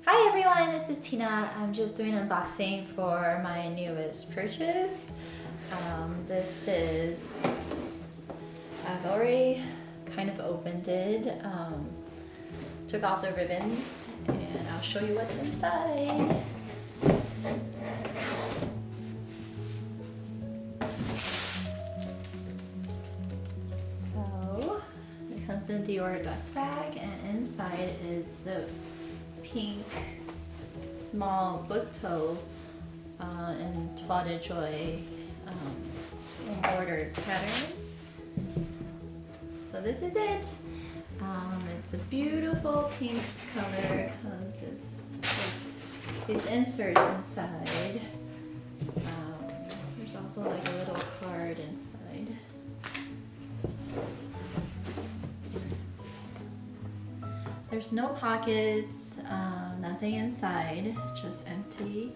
Hi everyone, this is Tina. I'm just doing an unboxing for my newest purchase. This is, I've already kind of opened it, took off the ribbons, and I'll show you what's inside. So, it comes in a Dior dust bag, and inside is the pink small book toe in Tote Jouy embroidered pattern. So this is it. It's a beautiful pink color. Comes with these inserts inside. There's also like a little card inside. There's no pockets, nothing inside, just empty,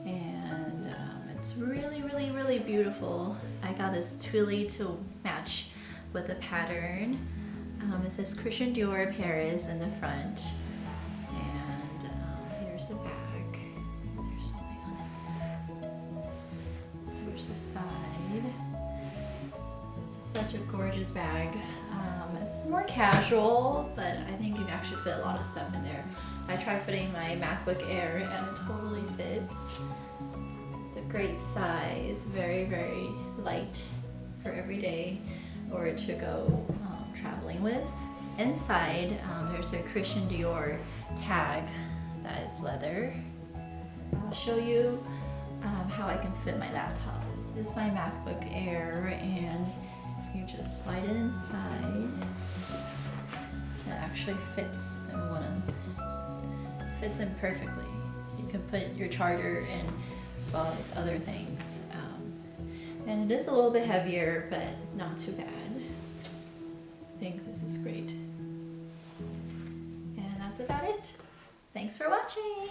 and it's really beautiful. I got this Toile to match with the pattern. It says Christian Dior Paris in the front, and here's the back. There's something on it. Here's the side. Such a gorgeous bag. It's more casual, but I think you can actually fit a lot of stuff in there. I tried fitting my MacBook Air and it totally fits. It's a great size, very light for every day or to go traveling with. Inside, there's a Christian Dior tag that is leather. I'll show you how I can fit my laptop. This is my MacBook Air, and you just slide it inside. It actually fits fits in perfectly. You can put your charger in as well as other things. And it is a little bit heavier, but not too bad. I think this is great. And that's about it. Thanks for watching.